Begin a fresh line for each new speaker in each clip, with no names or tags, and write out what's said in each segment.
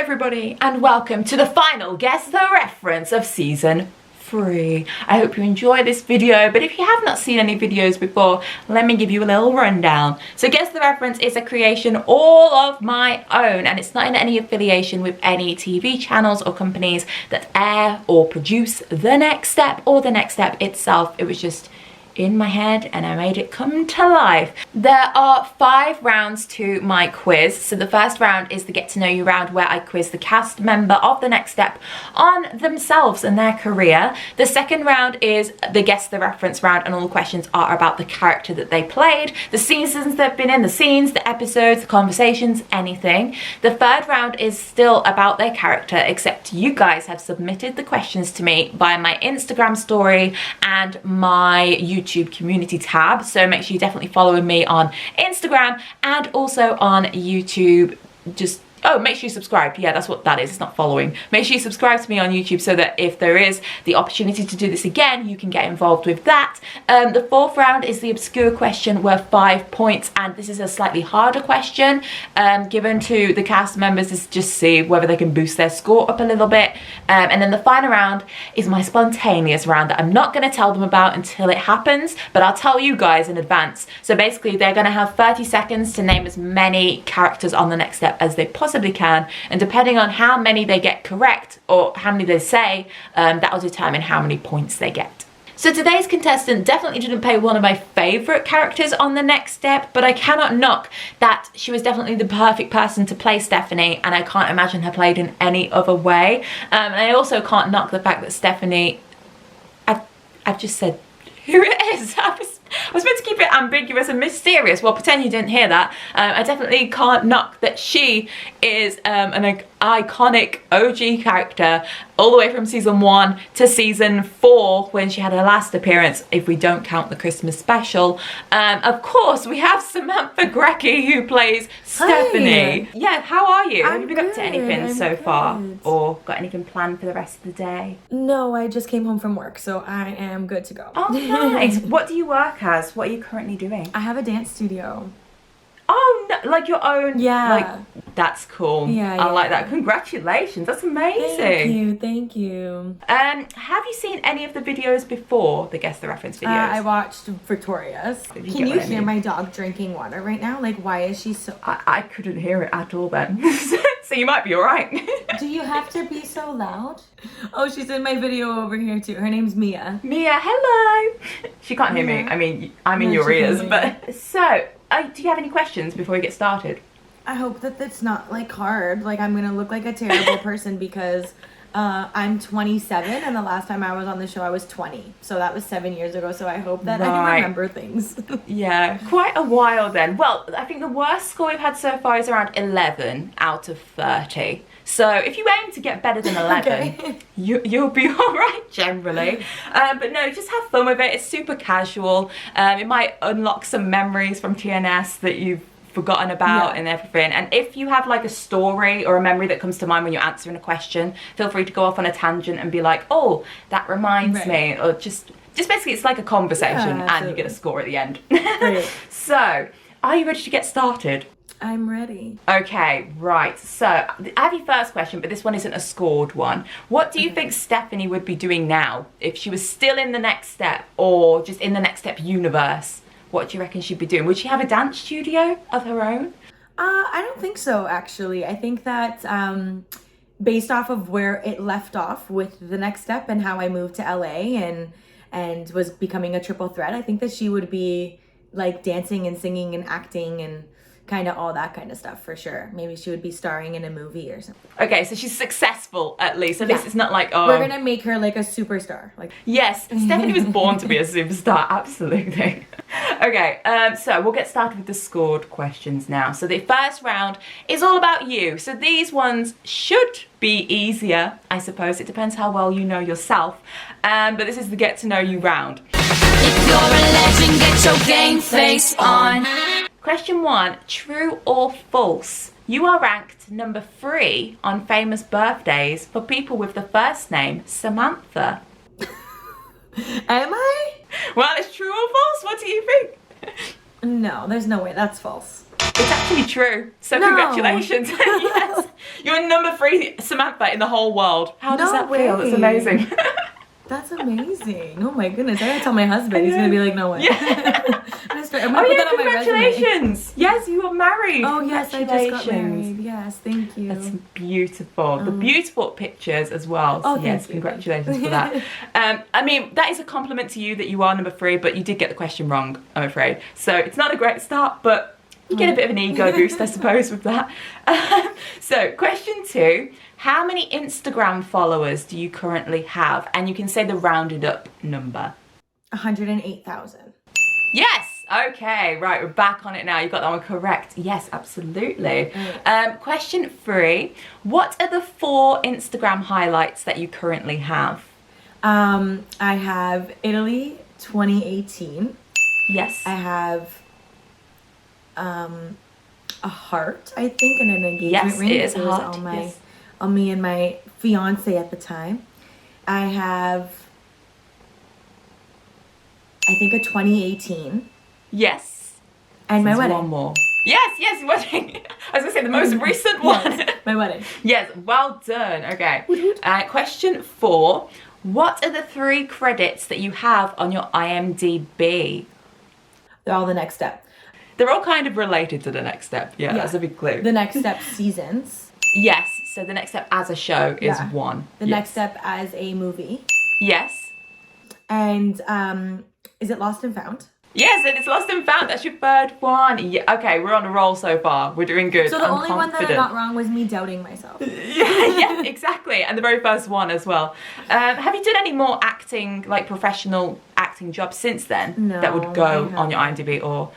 everybody and welcome to the final Guess the Reference of season 3. I hope you enjoy this video, but if you have not seen any videos before, let me give you a little rundown. So Guess the Reference is a creation all of my own, and it's not in any affiliation with any TV channels or companies that air or produce The Next Step or The Next Step itself. It was just in my head and I made it come to life. There are 5 rounds to my quiz. So the first round is the get to know you round, where I quiz the cast member of The Next Step on themselves and their career. The second round is the Guess the Reference round, and all the questions are about the character that they played, the seasons they've been in, the scenes, the episodes, the conversations, anything. The third round is still about their character, except you guys have submitted the questions to me via my Instagram story and my YouTube community tab, so make sure you definitely follow me on Instagram and also on YouTube. Just make sure you subscribe. Yeah, that's what that is. It's not following. Make sure you subscribe to me on YouTube so that if there is the opportunity to do this again, you can get involved with that. The fourth round is the obscure question worth 5 points, and this is a slightly harder question given to the cast members to just see whether they can boost their score up a little bit. And then the final round is my spontaneous round that I'm not going to tell them about until it happens, but I'll tell you guys in advance. So basically they're going to have 30 seconds to name as many characters on The Next Step as they possibly can, and depending on how many they get correct or how many they say, that will determine how many points they get. So today's contestant definitely didn't play one of my favourite characters on The Next Step, but I cannot knock that she was definitely the perfect person to play Stephanie, and I can't imagine her played in any other way. And I also can't knock the fact that Stephanie, I've just said who it is. I was meant to keep it ambiguous and mysterious. Well, pretend you didn't hear that. I definitely can't knock that she is an iconic OG character all the way from season 1 to season 4 when she had her last appearance, if we don't count the Christmas special. Of course, we have Samantha Grecchi, who plays Stephanie. Hi. Yeah, how are you? Have you been up to anything so far? Or got anything planned for the rest of the day?
No, I just came home from work, so I am good to go.
Oh, nice. What do you work as? What are you currently doing?
I have a dance studio.
Oh, no, like your own?
Yeah.
Like, that's cool.
Yeah,
I like that. Congratulations. That's amazing.
Thank you.
Have you seen any of the videos before the Guess the Reference videos?
I watched Victoria's. Can you hear my dog drinking water right now? Like, why is she so...
I couldn't hear it at all then. So you might be alright.
Do you have to be so loud? Oh, she's in my video over here too. Her name's Mia.
Mia, hello. She can't hear me. I mean, I'm in your ears, but... So... do you have any questions before we get started?
I hope that it's not like hard. Like I'm gonna look like a terrible person because I'm 27 and the last time I was on the show I was 20. So that was 7 years ago. So I hope that I can remember things. Yeah, quite a while then.
Well, I think the worst score we've had so far is around 11 out of 30. So if you aim to get better than 11, okay, you'll be all right generally. But no, just have fun with it. It's super casual. It might unlock some memories from TNS that you've forgotten about and everything. And if you have like a story or a memory that comes to mind when you're answering a question, feel free to go off on a tangent and be like, oh, that reminds me. Or just basically it's like a conversation and you get a score at the end. So, are you ready to get started?
I'm ready.
Okay, right. So, I have your first question, but this one isn't a scored one. What do you think Stephanie would be doing now if she was still in The Next Step or just in The Next Step universe? What do you reckon she'd be doing? Would she have a dance studio of her own?
I don't think so, actually. I think that based off of where it left off with The Next Step and how I moved to LA and was becoming a triple threat, I think that she would be like dancing and singing and acting and kind of all that kind of stuff for sure. Maybe she would be starring in a movie or something.
Okay, so she's successful at least. At least it's not like, oh,
we're gonna make her like a superstar. Like,
yes, Stephanie was born to be a superstar. Absolutely. Okay, so we'll get started with the scored questions now. So the first round is all about you. So these ones should be easier, I suppose. It depends how well you know yourself. But this is the get to know you round.
If you're a legend, get your game face on.
Question 1, true or false? You are ranked number 3 on famous birthdays for people with the first name Samantha.
Am I?
Well, it's true or false? What do you think?
No, there's no way. That's false.
It's actually true. So congratulations. Yes, You're number 3 Samantha in the whole world. How does
No
that feel?
way.
It's amazing.
That's amazing. Oh my goodness. I gotta tell my husband. He's gonna be like, no way.
Yeah.
I'm gonna put that on my resume.
Congratulations. Yes, you are married.
Oh yes, I just got
Congratulations.
married. Yes, thank you.
That's beautiful. The beautiful pictures as well.
Oh,
So yes,
thank you.
congratulations for that. I mean, that is a compliment to you that you are number 3, but you did get the question wrong, I'm afraid. So it's not a great start, but you get a bit of an ego boost, I suppose, with that. So question 2, how many Instagram followers do you currently have? And you can say the rounded up number.
108,000.
Yes. Okay, right, we're back on it now. You got that one correct. Yes, absolutely. Question 3. What are the 4 Instagram highlights that you currently have?
I have Italy 2018.
Yes.
I have a heart, I think, and an engagement
Yes,
ring.
it is
It
a
was
heart, yes.
on me and my fiance at the time. I have, I think, a 2018.
Yes.
And my
There's
wedding.
one more. Yes, wedding. I was going to say the most recent one.
Yes, my wedding.
Yes, well done. Okay. Question 4. What are the 3 credits that you have on your IMDb?
They're all the next step.
They're all kind of related to the next step. Yeah, that's a big clue.
The next step seasons.
Yes, so the next step as a show is
Yeah.
1.
The next step as a movie.
Yes.
And is it Lost and Found?
Yes, and it's Lost and Found. That's your 3rd one. Yeah, okay, we're on a roll so far. We're doing good.
So the
I'm
only one that I
confident.
got wrong was me doubting myself.
yeah, exactly. And the very first one as well. Have you done any more acting, like professional acting jobs since then?
No,
that would go
I
on your IMDb, or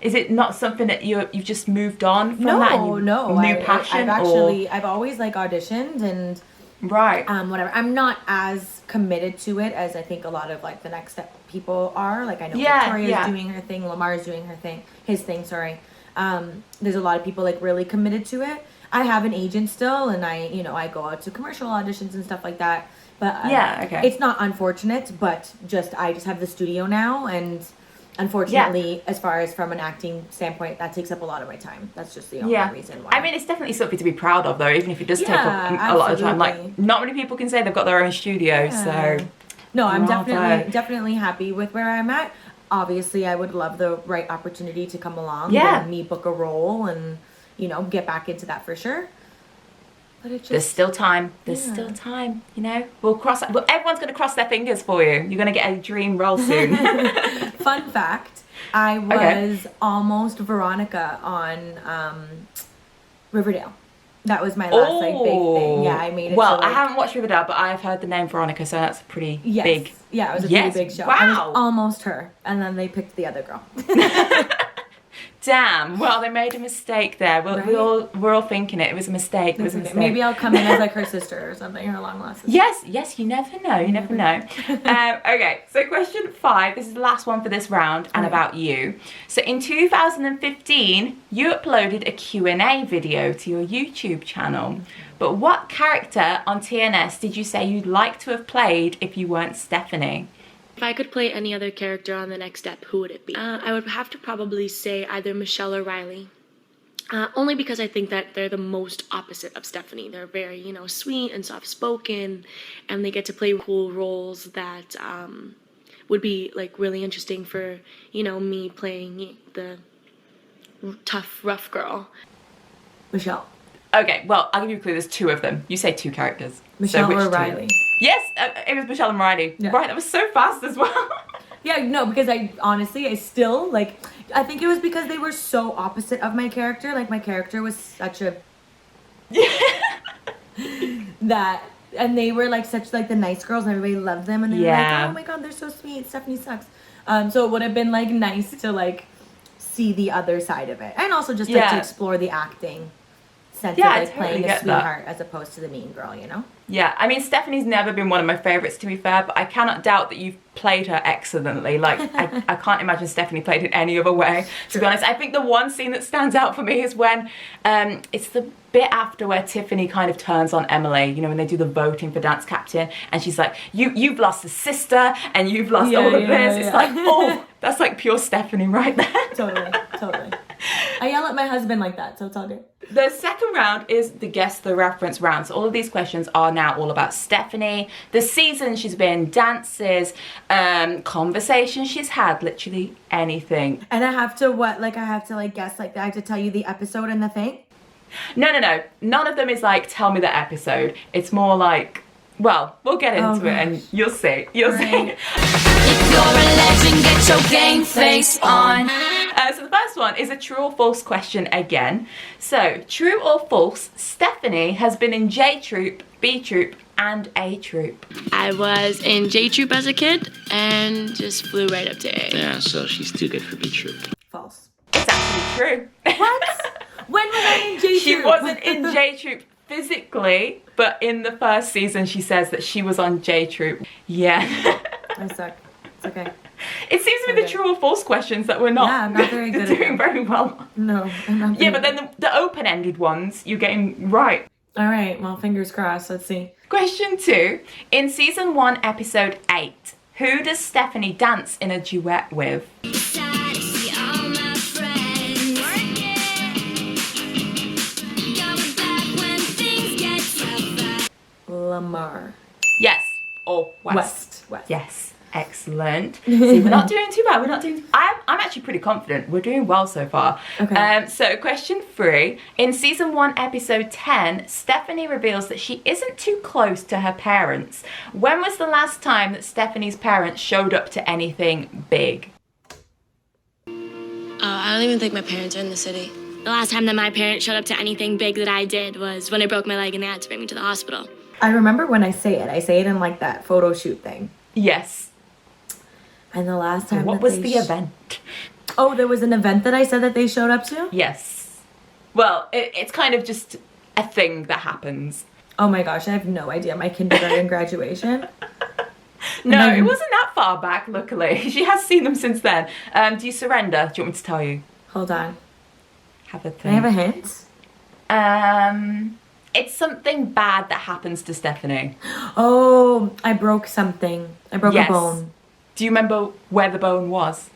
is it not something that you've just moved on from that? And new passion?
I've always like auditioned and
Right.
whatever. I'm not as committed to it as I think a lot of like the next step people are. Like I know
Yeah,
Victoria's
yeah.
doing her thing, Lamar's doing her thing, his thing. Sorry. There's a lot of people like really committed to it. I have an agent still, and I go out to commercial auditions and stuff like that. But
Yeah, okay.
it's not unfortunate, but I just have the studio now, and unfortunately, as far as from an acting standpoint, that takes up a lot of my time. That's just the only reason why.
I mean, it's definitely something to be proud of, though, even if it does take up
Yeah,
a lot of time.
absolutely.
Like, not many people can say they've got their own studio, so.
No, I'm
Bravo.
definitely happy with where I'm at. Obviously, I would love the right opportunity to come along
Yeah.
and me book a role and, get back into that for sure. But it just...
There's still time. There's still time, everyone's going to cross their fingers for you. You're going to get a dream role soon.
Fun fact, I was almost Veronica on Riverdale. That was my last big thing. Yeah, I made it.
Well,
to,
I haven't watched Riverdale, but I've heard the name Veronica, so that's a pretty big.
Yeah, it was a
Yes,
pretty big show.
wow.
I was almost her, and then they picked the other girl.
Damn. Well, they made a mistake there.
Right?
We're all thinking it. It was a mistake. It was a mistake.
Maybe I'll come in as like her sister or something, her long lost sister.
Yes, you never know. You never know. Okay, so question 5. This is the last one for this round and about you. So in 2015, you uploaded a Q&A video to your YouTube channel. But what character on TNS did you say you'd like to have played if you weren't Stephanie?
If I could play any other character on the next step, who would it be? I would have to probably say either Michelle or Riley. Only because I think that they're the most opposite of Stephanie. They're very, sweet and soft-spoken, and they get to play cool roles that would be, like, really interesting for, me playing the tough, rough girl.
Michelle.
Okay, well, I'll give you a clue. There's 2 of them. You say 2 characters.
Michelle
which
or
2?
Riley?
Yes, it was Michelle and Riley.
Yeah.
Right, that was so fast as well.
Yeah, no, because I still, like, I think it was because they were so opposite of my character. Like, my character was such a... and they were, like, such, like, the nice girls, and everybody loved them, and they were like, oh my god, they're so sweet, Stephanie sucks. So it would have been, like, nice to, like, see the other side of it. And also just, like, to explore the acting sense of, like, playing a sweetheart as opposed to the mean girl,
Yeah, I mean, Stephanie's never been one of my favourites, to be fair, but I cannot doubt that you've played her excellently. Like, I can't imagine Stephanie played it any other way, to be honest. I think the one scene that stands out for me is when it's the bit after where Tiffany kind of turns on Emily, when they do the voting for Dance Captain, and she's like, you've lost a sister, and you've lost all of this. It's like, oh, that's like pure Stephanie right there.
Totally. I yell at my husband like that, so it's all good.
The second round is the guess the reference round. So all of these questions are now all about Stephanie, the season she's been, dances, conversations she's had, literally anything.
And I have to guess, like, I have to tell you the episode and the thing?
No. None of them is like, tell me the episode. It's more like, well, we'll get into it and you'll see. You'll see.
If you're a legend, get your game face on.
So the first one is a true or false question again. So, true or false, Stephanie has been in J Troupe, B Troupe, and A Troupe.
I was in J Troupe as a kid and just flew right up to A.
Yeah, so she's too good for B Troupe.
False.
It's actually true.
What? When was I in J Troupe?
She wasn't in J Troupe physically, but in the first season she says that she was on J Troupe. Yeah.
I suck. It's okay.
It seems to be the true or false questions that we're not,
I'm not very good at
doing
them.
very well.
No, I'm not.
Yeah, but then the open-ended ones, you're getting right.
All right, well, fingers crossed. Let's see.
Question 2. In season 1, episode 8, who does Stephanie dance in a duet with?
Lamar.
Yes. Or West.
West.
Yes. Excellent. See, we're not doing too bad. I'm actually pretty confident. We're doing well so far.
Okay.
So question 3. In season 1, episode 10, Stephanie reveals that she isn't too close to her parents. When was the last time that Stephanie's parents showed up to anything big?
I don't even think my parents are in the city. The last time that my parents showed up to anything big that I did was when I broke my leg and they had to bring me to the hospital.
I remember when I say it in like that photo shoot thing.
Yes.
And the last time
What was the event?
Oh, there was an event that I said that they showed up to?
Yes. Well, it's kind of just a thing that happens.
Oh my gosh, I have no idea. My kindergarten graduation.
No, it wasn't that far back, luckily. She has seen them since then. Do you surrender? Do you want me to tell you?
Hold on.
Have a
Can I
think.
have a hint?
It's something bad that happens to Stephanie.
Oh, I broke something. I broke a bone.
Do you remember where the bone was?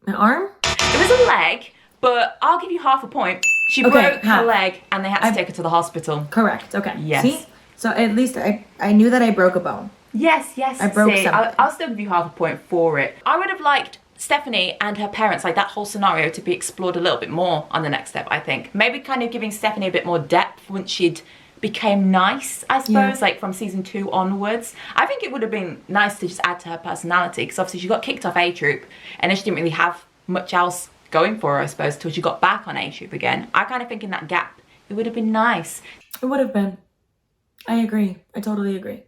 My arm?
It was a leg, but I'll give you half a point. She broke her leg and they had to take her to the hospital.
Correct. Okay.
Yes.
See? So at least I knew that I broke a bone.
Yes.
I broke something.
I'll still give you half a point for it. I would have liked Stephanie and her parents, like that whole scenario, to be explored a little bit more on the next step, I think. Maybe kind of giving Stephanie a bit more depth once she'd became nice, I suppose, like from season 2 onwards. I think it would have been nice to just add to her personality, because obviously she got kicked off A Troupe and then she didn't really have much else going for her, I suppose, till she got back on A Troupe again. I kind of think in that gap it would have been nice.
It would have been. I agree. I totally agree.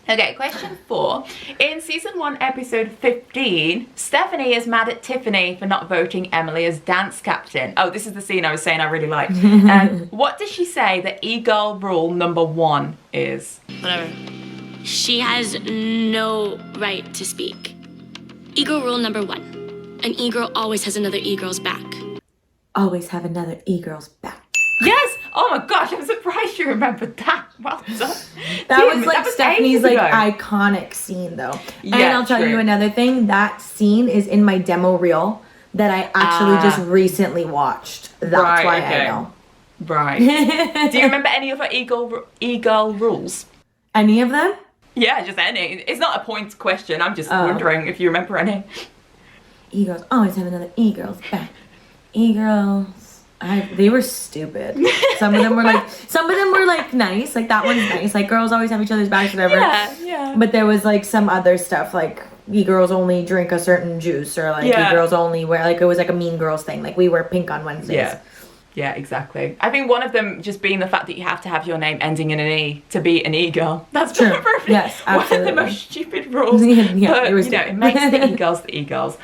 Okay, question 4. In season 1, episode 15, Stephanie is mad at Tiffany for not voting Emily as dance captain. Oh, this is the scene I was saying I really liked. What does she say that e-girl rule number 1 is?
Whatever. She has no right to speak. E-girl rule number 1. An e-girl always has another e-girl's back.
Always have another e-girl's back.
Yes! Oh my gosh, I'm surprised you remembered that. Well done.
That was like Stephanie's
ages
like
ago.
iconic scene though.
Yeah,
and I'll tell
true.
you another thing, that scene is in my demo reel that I actually just recently watched. That's
Right,
why
okay.
I know.
Right. Do you remember any of her e-girl rules?
Any of them?
Yeah, just any. It's not a point question. I'm just wondering if you remember any.
E-girls always have another e-girl's back. E-girls. They were stupid. Some of them were like nice. Like that one's nice. Like girls always have each other's backs, whatever.
Yeah.
But there was like some other stuff like e-girls only drink a certain juice or like e-girls only wear like it was like a Mean Girls thing. Like we wear pink on Wednesdays.
Yeah, exactly. I think one of them just being the fact that you have to have your name ending in an E to be an e-girl. That's
True.
probably
Yes,
one of
absolutely.
the most stupid rules.
Yeah,
but,
it was
you know,
stupid.
it makes the e-girls the e-girls.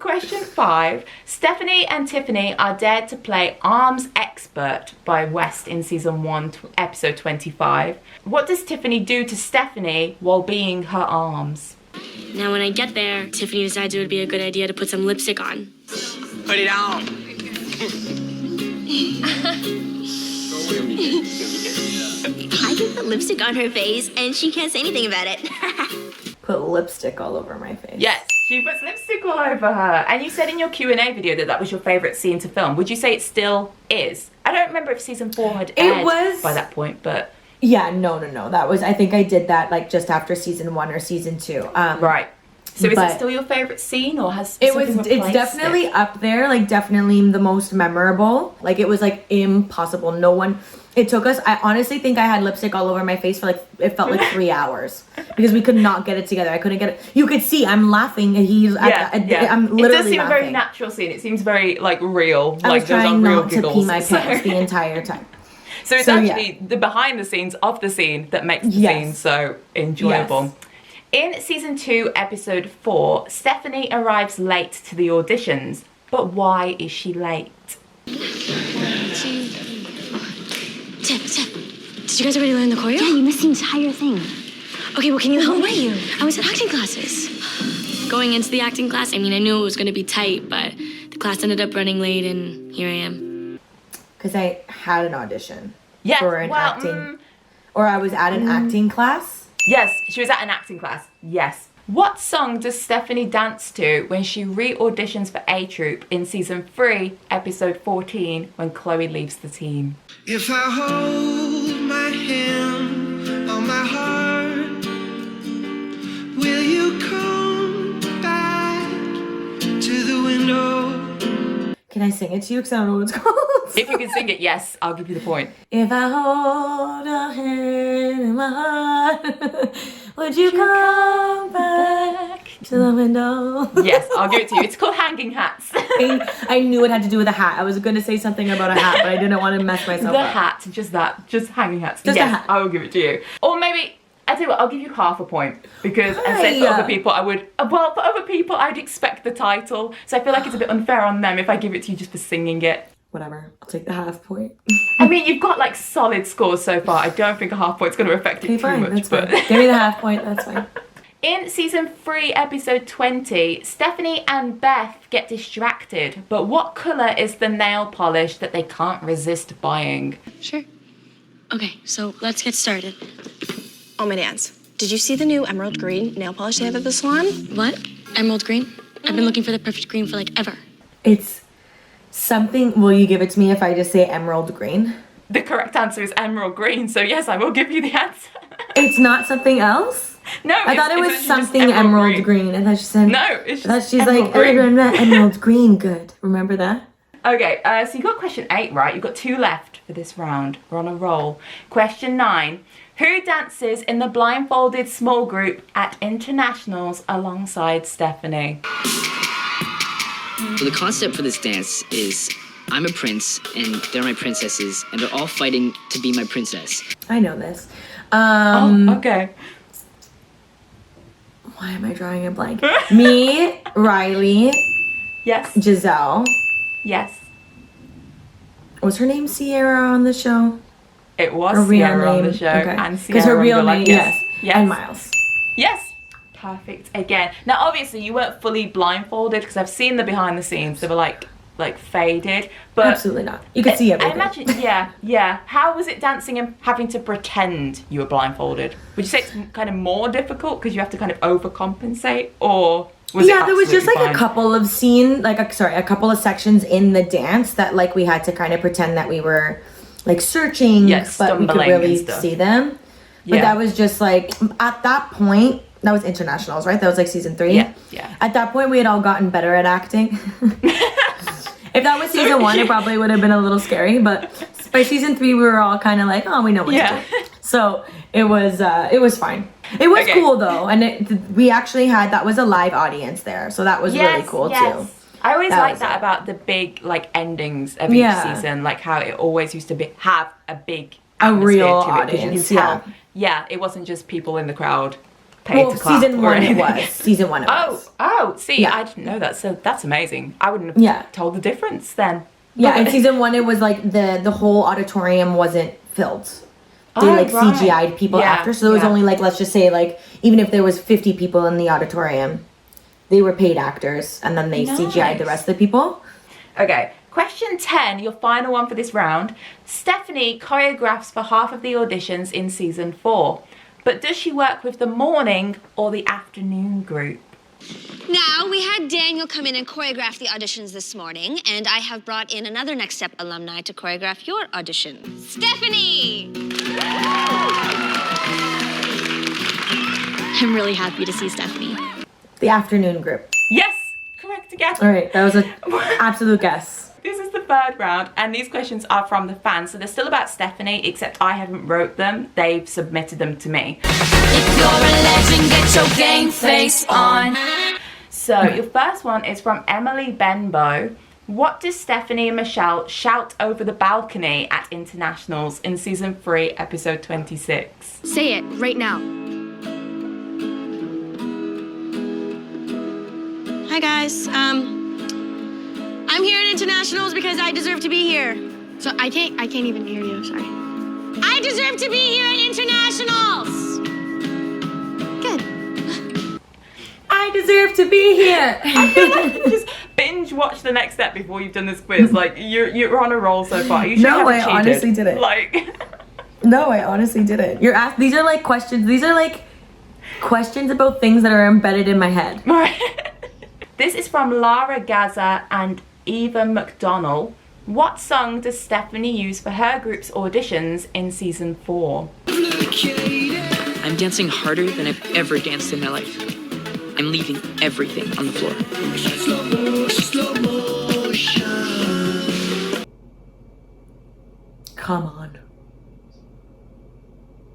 Question 5. Stephanie and Tiffany are dared to play arms expert by West in season 1, episode 25. What does Tiffany do to Stephanie while being her arms?
Now when I get there, Tiffany decides it would be a good idea to put some lipstick on.
Put it on.
I can put lipstick on her face and she can't say anything about it.
Put lipstick all over my face.
Yes, She puts lipstick all over her. And you said in your Q&A video that that was your favourite scene to film. Would you say it still is? I don't remember if season 4 had aired by that point, but...
Yeah, no. That was, I think I did that like just after season 1 or season 2.
Right. So is it still your favourite scene, or has
it's definitely up there, like definitely the most memorable. Like it was like impossible. No one, it took us, I honestly think I had lipstick all over my face for like, it felt like 3 hours because we could not get it together. I couldn't get it. You could see I'm laughing and he's, I'm literally
It does seem
laughing.
a very natural scene. It seems very like real.
I
like
was trying
real
not
giggles.
to pee my pants the entire time.
So it's actually the behind the scenes of the scene that makes the scene so enjoyable.
Yes.
In season 2, episode 4, Stephanie arrives late to the auditions. But why is she late?
Tiff, did you guys already learn the choreo?
Yeah, you missed the entire thing.
Okay, well, can you help me?
Where were you?
I was at acting classes. Going into the acting class, I mean, I knew it was going to be tight, but the class ended up running late, and here I am.
Because I had an audition
Yes,
for an acting, or I was at an acting class.
Yes, she was at an acting class. Yes. What song does Stephanie dance to when she re-auditions for A Troupe in season 3, episode 14, when Chloe leaves the team?
If I hold my hand on my heart, will you come back to the window?
Can I sing it to you? Because I don't know what it's called.
If you can sing it, yes, I'll give you the point.
If I hold a hand in my heart, would you come back to the window?
Yes, I'll give it to you. It's called Hanging Hats.
I knew it had to do with a hat. I was going to say something about a hat, but I didn't want to mess myself
The
up.
hat, just that, just Hanging Hats.
Just a
yes,
hat.
I will give it to you. Or maybe, I tell you what, I'll give you half a point because I said for other people I would, well, for other people I'd expect the title, so I feel like it's a bit unfair on them if I give it to you just for singing it.
Whatever, I'll take the half point.
I mean, you've got like solid scores so far. I don't think a half point's going to affect it
Okay,
too
fine,
much.
that's
But
fine. Give me the half point, that's fine.
in season 3, episode 20, Stephanie and Beth get distracted. But what colour is the nail polish that they can't resist buying?
Sure. Okay, so let's get started.
Oh, my dance. Did you see the new emerald green nail polish they have at the salon?
What? Emerald green? I've been looking for the perfect green for like ever.
It's something, will you give it to me if I just say emerald green?
The correct answer is emerald green, so yes, I will give you the answer.
It's not something else?
No,
I thought it was
it's literally just
something emerald green. And I just said,
No, it's
I thought
just
she's
emerald
like,
green.
emerald green, good. Remember that?
Okay, so you got question 8 right. You've got 2 left for this round. We're on a roll. Question 9. Who dances in the blindfolded small group at internationals alongside Stephanie?
So the concept for this dance is I'm a prince and they're my princesses and they're all fighting to be my princess.
I know this.
Okay.
Why am I drawing a blank? Me, Riley,
Yes.
Giselle.
Yes.
Was her name Sierra on the show?
It was
Her real
Sierra on
name.
the show.
Okay.
And
Because
Sierra
her real
on the
name,
like,
yes.
Yes.
And Miles.
Yes. Perfect. Again. Now, obviously, you weren't fully blindfolded because I've seen the behind the scenes. They were like faded. But
Absolutely not. You could see
I
everything.
imagine, yeah. How was it dancing and having to pretend you were blindfolded? Would you say it's kind of more difficult because you have to kind of overcompensate, or was it
There was just like
absolutely
a couple of a couple of sections in the dance that like we had to kind of pretend that we were like searching,
Yes,
but we could
stumbling
really
and stuff.
see them. But
Yeah.
that was just like at that point. That was internationals, right? That was like season 3.
Yeah.
At that point, we had all gotten better at acting. If that was season 1, it probably would have been a little scary. But by season 3, we were all kind of like, oh, we know what to do. So it was fine. It was
Okay.
cool though, and we actually had that was a live audience there, so that was really cool too.
I always
That
like
was
that
it.
about the big like endings of each season, like how it always used to have a big atmosphere
real
to it, 'cause
audience,
you can tell. Yeah, it wasn't just people in the crowd paid
Well,
to clap.
season
or
1 it
anything.
was. Season 1 it was.
Oh, see,
Yeah.
I didn't know that. So that's amazing. I wouldn't have
Yeah.
told the difference then.
Yeah, in season 1 it was like the whole auditorium wasn't filled. They like
right.
CGI'd people
Yeah,
after, so there was
yeah.
only like, let's just say like even if there was 50 people in the auditorium, they were paid actors, and then they CGI'd the rest of the people.
Okay, question 10, your final one for this round. Stephanie choreographs for half of the auditions in season 4, but does she work with the morning or the afternoon group?
Now, we had Daniel come in and choreograph the auditions this morning, and I have brought in another Next Step alumni to choreograph your audition. Stephanie!
I'm really happy to see Stephanie.
The afternoon group.
Yes, correct again.
All right, that was an absolute guess.
This is the third round, and these questions are from the fans, so they're still about Stephanie, except I haven't wrote them. They've submitted them to me.
If you're a legend, get your game face on.
So your first one is from Emily Benbow. What does Stephanie and Michelle shout over the balcony at internationals in season 3, episode 26?
Say it right now.
Hi, guys. I'm here at internationals because I deserve to be here.
So I can't even hear you. Sorry.
I deserve to be here at internationals.
Good.
I deserve to be here.
I feel like you just binge watch the next step before you've done this quiz. Like you're on a roll so far. You should
No,
have
I
cheated.
honestly didn't.
Like
No, I honestly didn't. You're asked. These are like questions. These are like questions about things that are embedded in my head.
This is from Lara Gaza and Eva McDonnell. What song does Stephanie use for her group's auditions in season 4?
I'm dancing harder than I've ever danced in my life. I'm leaving everything on the floor.
Come on.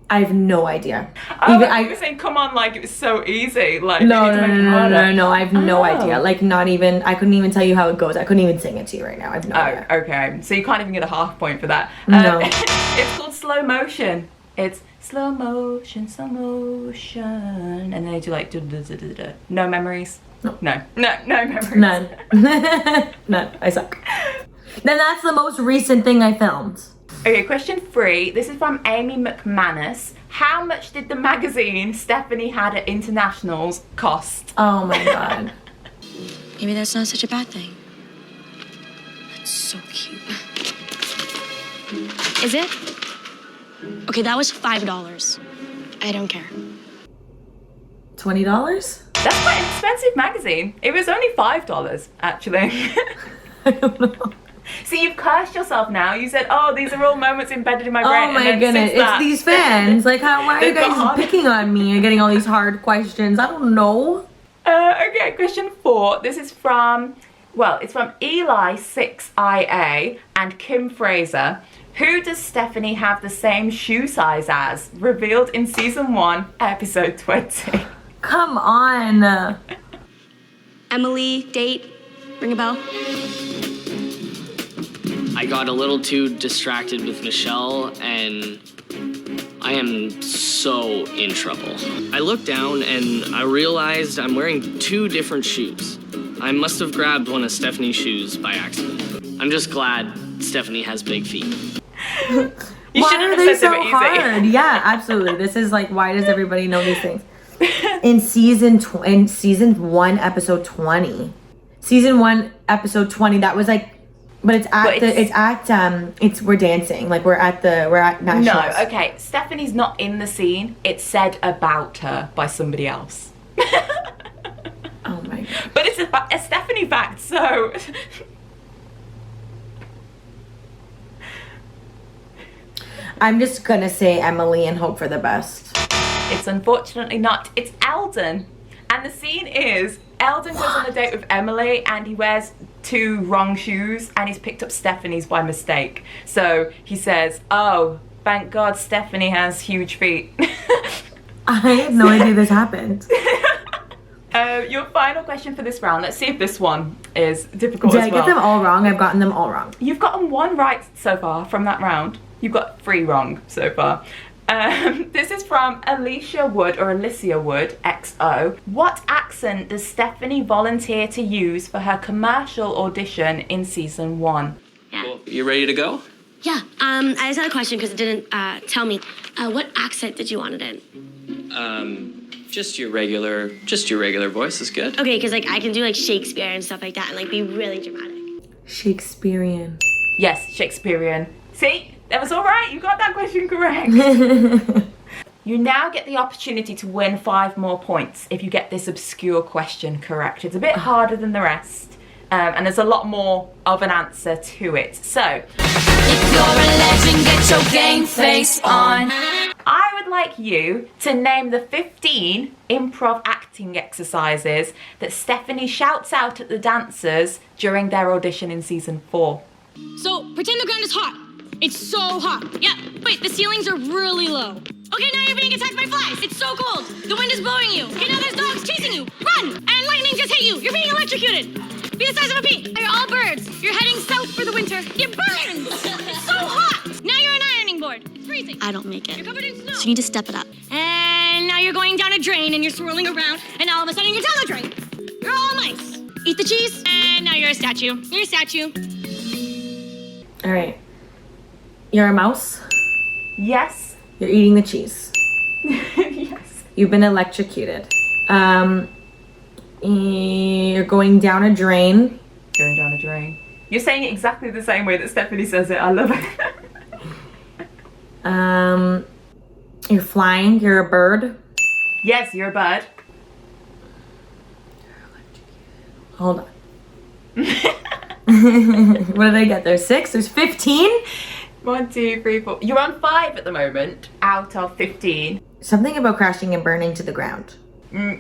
I have no idea.
Oh,
Even-
you were saying come on like it was so easy. Like
No,
you need to
no,
make it
no, no,
harder.
no, no. I have no
Oh.
idea. Like, not even. I couldn't even tell you how it goes. I couldn't even sing it to you right now. I have no idea.
Oh, okay. So you can't even get a half point for that.
No.
It's called slow motion. It's slow motion, and then they do like da-da-da-da-da. No memories.
No.
No memories.
None. None. I suck. Then that's the most recent thing I filmed.
Okay, question 3. This is from Amy McManus. How much did the magazine Stephanie had at internationals cost?
Oh my god.
Maybe that's not such a bad thing. That's so cute.
Is it?
Okay, that was $5. I don't care.
$20?
That's quite an expensive magazine. It was only $5, actually.
I don't know.
See, you've cursed yourself now. You said, oh, these are all moments embedded in my brain.
Oh my
and then
goodness.
since that-
It's these fans. Like, why are you
They've got
guys
hard.
picking on me and getting all these hard questions? I don't know.
Okay, question 4. This is from, well, it's from Eli6IA and Kim Fraser. Who does Stephanie have the same shoe size as? Revealed in season 1, episode 20.
Come on.
Emily, date, ring a bell.
I got a little too distracted with Michelle, and I am so in trouble. I looked down and I realized I'm wearing 2 different shoes. I must have grabbed one of Stephanie's shoes by accident. I'm just glad Stephanie has big feet.
You
Why
shouldn't
are
have
they
said they
so
were easy.
hard? Yeah, absolutely. This is like, why does everybody know these things? In season 1, episode 20. Season 1, episode 20. That was like, but it's at we're dancing. Like we're at nationals.
No, okay. Stephanie's not in the scene. It's said about her by somebody else.
Oh my god.
But it's a Stephanie fact, so...
I'm just gonna say Emily and hope for the best.
It's unfortunately not. It's Eldon. And the scene is Eldon goes on a date with Emily and he wears 2 wrong shoes and he's picked up Stephanie's by mistake. So he says, oh, thank God Stephanie has huge feet.
I had no idea this happened.
Your final question for this round. Let's see if this one is difficult
Did
as
I
well.
get them all wrong? I've gotten them all wrong.
You've gotten 1 right so far from that round. You've got 3 wrong so far. This is from Alicia Wood or Alicia Wood XO. What accent does Stephanie volunteer to use for her commercial audition in season 1?
Cool. You ready to go?
Yeah, I just had a question because it didn't tell me. What accent did you want it in?
Just your regular voice is good.
Okay, because like I can do like Shakespeare and stuff like that and like be really dramatic.
Shakespearean.
Yes, Shakespearean. See? That was all right. You got that question correct. You now get the opportunity to win 5 more points if you get this obscure question correct. It's a bit harder than the rest, and there's a lot more of an answer to it. So,
If you're a legend, get your game face on.
I would like you to name the 15 improv acting exercises that Stephanie shouts out at the dancers during their audition in season 4.
So, pretend the ground is hot. It's so hot. Yeah, wait, the ceilings are really low. Okay, now you're being attacked by flies. It's so cold. The wind is blowing you. Okay, now there's dogs chasing you. Run! And lightning just hit you. You're being electrocuted. Be the size of a pea. You're all birds. You're heading south for the winter. You burn! It's so hot. Now you're an ironing board. It's freezing. I don't make it. You're covered in snow. So you need to step it up. And now you're going down a drain and you're swirling around. And all of a sudden you're down the drain. You're all mice. Eat the cheese. And now you're a statue. You're a statue.
All right. You're a mouse.
Yes.
You're eating the cheese.
Yes.
You've been electrocuted. You're going down a drain.
Going down a drain. You're saying it exactly the same way that Stephanie says it. I love it.
You're flying. You're a bird.
Yes, you're a bird.
Hold on. What did I get? There's 6. There's 15.
1, 2, 3, 4. You're on 5 at the moment out of 15.
Something about crashing and burning to the ground.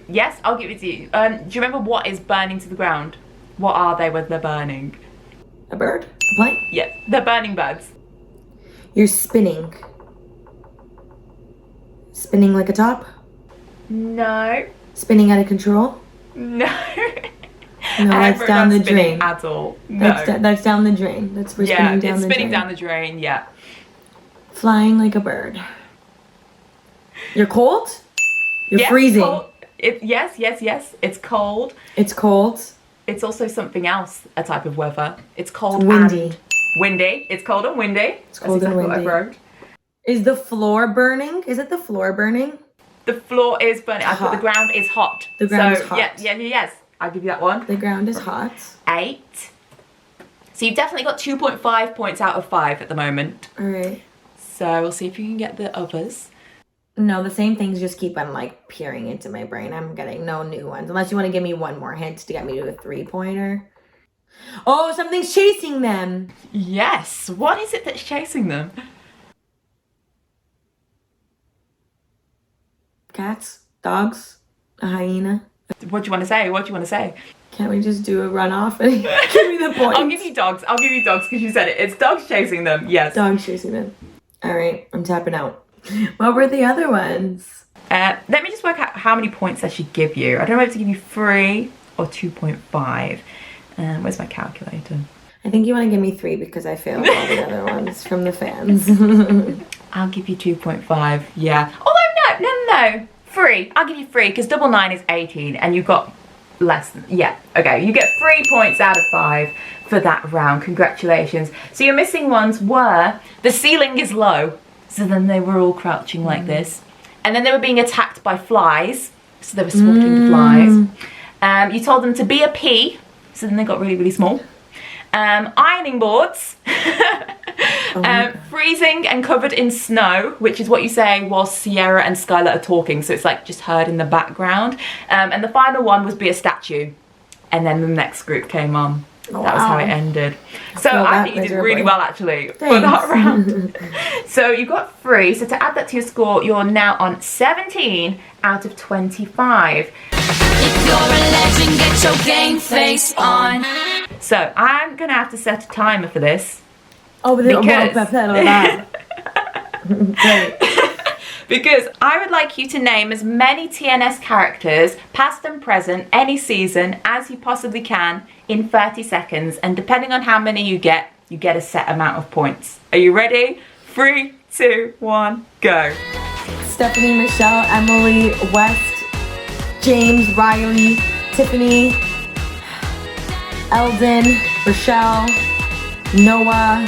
Yes, I'll give it to you. Do you remember what is burning to the ground? What are they when they're burning?
A bird? A plane?
Yes, they're burning birds.
You're spinning. Spinning like a top?
No.
Spinning out of control?
No.
No, that's
Ever
down
not
the
spinning
drain.
At all. No.
That's down the drain. That's for
Yeah,
spinning down
it's
the
spinning
drain.
down the drain, yeah.
Flying like a bird. You're cold? You're
Yes,
freezing.
cold. Yes. It's cold.
It's cold.
It's also something else, a type of weather. It's cold
Windy.
and windy. It's cold and windy.
It's cold and windy. Is the floor burning? Is it the floor burning?
The floor is burning. I thought the ground is hot.
The ground
so,
is hot.
Yes. I'll give you that one.
The ground is hot.
8. So you've definitely got 2.5 points out of 5 at the moment.
All right.
So we'll see if you can get the others.
No, the same things just keep on like peering into my brain. I'm getting no new ones. Unless you want to give me one more hint to get me to a 3-pointer. Oh, something's chasing them.
Yes. What is it that's chasing them?
Cats? Dogs? A hyena?
What do you want to say?
Can't we just do a runoff and give me the point?
I'll give you dogs because you said it. It's dogs chasing them. Yes.
Dogs chasing them. All right, I'm tapping out. What were the other ones?
Let me just work out how many points I should give you. I don't know if to give you 3 or 2.5. Where's my calculator?
I think you want to give me 3 because I failed all the other ones from the fans.
I'll give you 2.5. Yeah. Although no. 3. I'll give you 3 because double 9 is 18 and you got less than, yeah. Okay, you get 3 points out of 5 for that round. Congratulations. So your missing ones were the ceiling is low. So then they were all crouching like this. And then they were being attacked by flies. So they were swatting the flies. You told them to be a pea. So then they got really, really small. Ironing boards. Freezing and covered in snow, which is what you say while Sierra and Skylar are talking. So it's like just heard in the background. And the final one was be a statue. And then the next group came on. That was how it ended. So I think you did really well actually for that round. So you got 3. So to add that to your score, you're now on 17 out of 25.
If you're a legend, get your game face on.
So I'm gonna have to set a timer for this.
Oh,
Because I would like you to name as many TNS characters, past and present, any season, as you possibly can in 30 seconds. And depending on how many you get a set amount of points. Are you ready? 3, 2, 1, go.
Stephanie, Michelle, Emily, West, James, Riley, Tiffany, Eldon, Rochelle, Noah.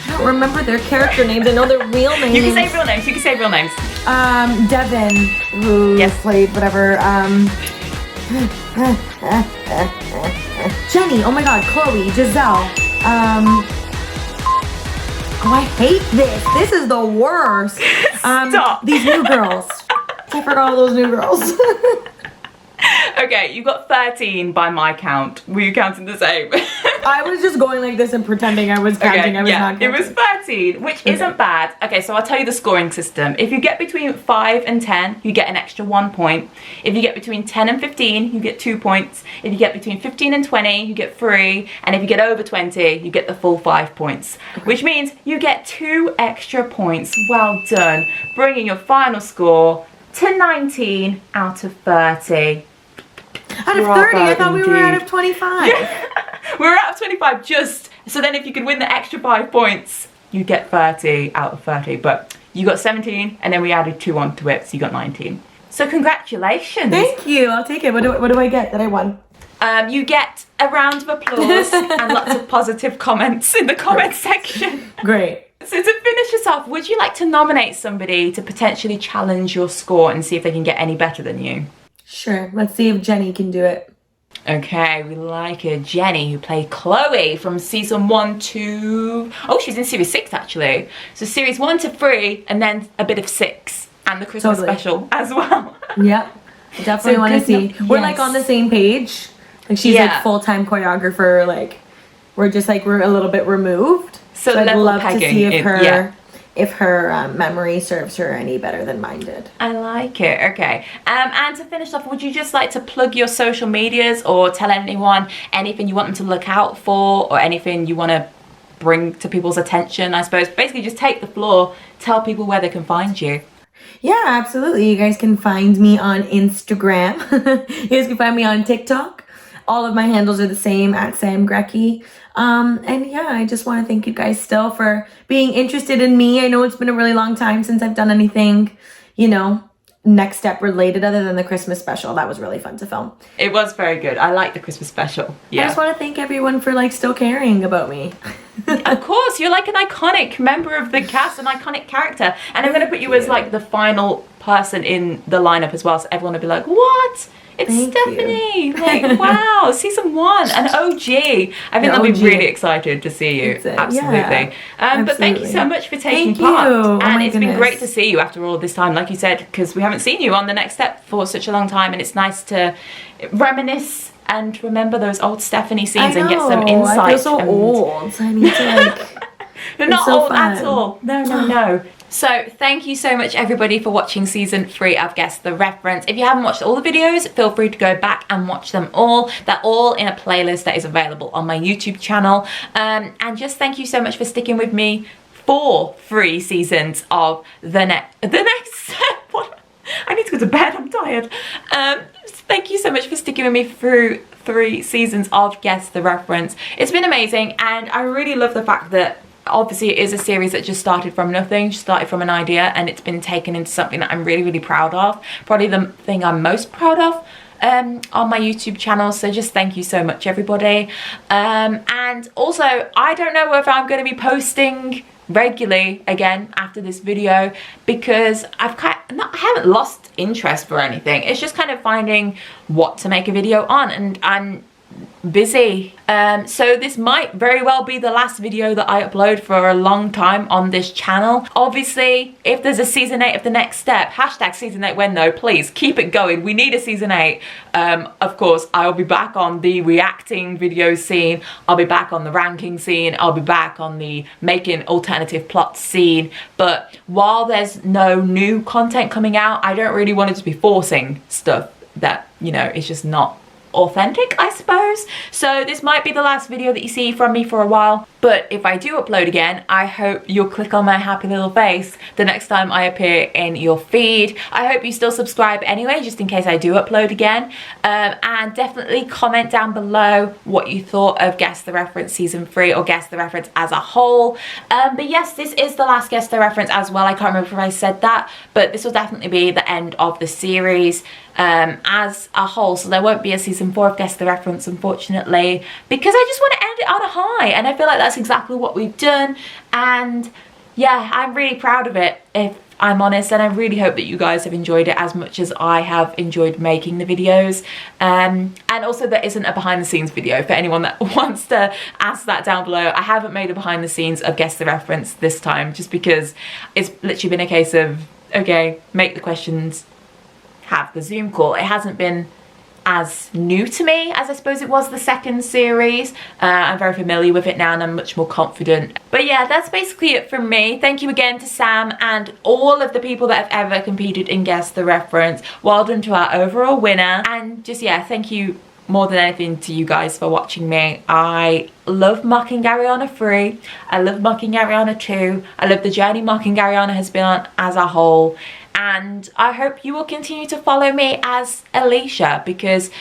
I don't remember their character names. I know their real names.
You can say real names.
Devin, who played whatever. Jenny. Oh my God. Chloe, Giselle. Oh, I hate this. This is the worst.
Stop.
These new girls. I forgot all those new girls.
Okay, you got 13 by my count. Were you counting the same?
I was just going like this and pretending I was counting.
Okay,
I was
yeah,
not counting.
it was 13, which isn't bad. Okay, so I'll tell you the scoring system. If you get between 5 and 10, you get an extra 1 point. If you get between 10 and 15, you get 2 points. If you get between 15 and 20, you get 3. And if you get over 20, you get the full 5 points. Which means you get 2 extra points. Well done. Bringing your final score to 19 out of 30.
Out of 30? I thought we were out of 25.
Yeah. We were out of 25 just, so then if you could win the extra 5 points, you get 30 out of 30. But you got 17 and then we added 2 onto it, so you got 19. So congratulations.
Thank you. I'll take it. What do I get that I won?
You get a round of applause and lots of positive comments in the comment section.
Great.
So to finish us off, would you like to nominate somebody to potentially challenge your score and see if they can get any better than you?
Sure. Let's see if Jenny can do it.
Okay, we like it. Jenny, who played Chloe from season 1 to... Oh, she's in series 6 actually. So series 1 to 3 and then a bit of 6 and the Christmas special as well.
Yep. Definitely want to see. We're like on the same page. Like she's like full-time choreographer. Like we're a little bit removed.
So
I'd love to see if her memory serves her any better than mine did.
I like it. Okay. And to finish off, would you just like to plug your social medias or tell anyone anything you want them to look out for or anything you want to bring to people's attention, I suppose? Basically, just take the floor, tell people where they can find you.
Yeah, absolutely. You guys can find me on Instagram. You guys can find me on TikTok. All of my handles are the same, at Sam Grecchi. And yeah, I just want to thank you guys still for being interested in me. I know it's been a really long time since I've done anything, you know, next step related other than the Christmas special. That was really fun to film.
It was very good. I like the Christmas special. Yeah.
I just want to thank everyone for like still caring about me.
Of course, you're like an iconic member of the cast, an iconic character. And I'm going to put you as like the final person in the lineup as well. So everyone will be like, what? It's Stephanie. Like, wow, season 1, an OG. I think they'll be really excited to see you. Absolutely. But thank you so much for taking part. And it's been great to see you after all this time, like you said, because we haven't seen you on the next step for such a long time. And it's nice to reminisce and remember those old Stephanie scenes and get some insight.
I feel so old. I need to like...
You're not old at all. No. So thank you so much everybody for watching season 3 of Guess the Reference. If you haven't watched all the videos, feel free to go back and watch them all. They're all in a playlist that is available on my YouTube channel. And just thank you so much for sticking with me for 3 seasons of the next what? I need to go to bed, I'm tired. Thank you so much for sticking with me through 3 seasons of Guess the Reference. It's been amazing, and I really love the fact that obviously it is a series that just started from nothing, just started from an idea, and it's been taken into something that I'm really, really proud of. Probably the thing I'm most proud of on my YouTube channel. So just thank you so much, everybody. And also, I don't know if I'm going to be posting regularly again after this video, because I haven't lost interest for anything. It's just kind of finding what to make a video on, and I'm busy. So this might very well be the last video that I upload for a long time on this channel. Obviously, if there's a season 8 of the next step, hashtag season 8 when though, please keep it going. We need a season 8. Of course, I'll be back on the reacting video scene. I'll be back on the ranking scene. I'll be back on the making alternative plots scene. But while there's no new content coming out, I don't really want it to be forcing stuff that, you know, it's just not authentic, I suppose. So this might be the last video that you see from me for a while, but if I do upload again, I hope you'll click on my happy little face the next time I appear in your feed. I hope you still subscribe anyway, just in case I do upload again, and definitely comment down below what you thought of Guess the Reference season 3 or Guess the Reference as a whole. But yes, this is the last Guess the Reference as well. I can't remember if I said that, but this will definitely be the end of the series as a whole, so there won't be a season 4 of Guess the Reference, unfortunately, because I just want to end it on a high, and I feel like that's exactly what we've done. And yeah, I'm really proud of it. If I'm honest, and I really hope that you guys have enjoyed it as much as I have enjoyed making the videos. And also there isn't a behind the scenes video for anyone that wants to ask that down below. I haven't made a behind the scenes of Guess the Reference this time, just because it's literally been a case of, okay, make the questions, have the Zoom call. It hasn't been as new to me as I suppose it was the second series. I'm very familiar with it now and I'm much more confident. But yeah, that's basically it from me. Thank you again to Sam and all of the people that have ever competed in Guess the Reference. Well done to our overall winner. And just, yeah, thank you more than anything to you guys for watching me. I love mocking Ariana 3. I love mocking Ariana 2. I love the journey mocking Ariana has been on as a whole. And I hope you will continue to follow me as Alicia, because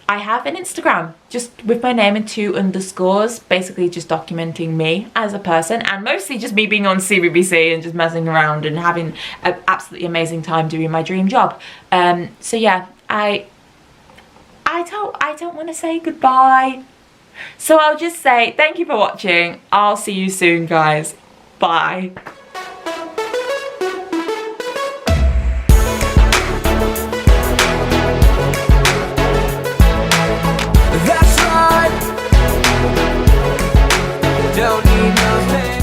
I have an Instagram just with my name and 2 underscores, basically just documenting me as a person, and mostly just me being on CBBC and just messing around and having an absolutely amazing time doing my dream job. So yeah, I don't want to say goodbye. So I'll just say thank you for watching. I'll see you soon, guys. Bye.
That's right. Don't need nothing.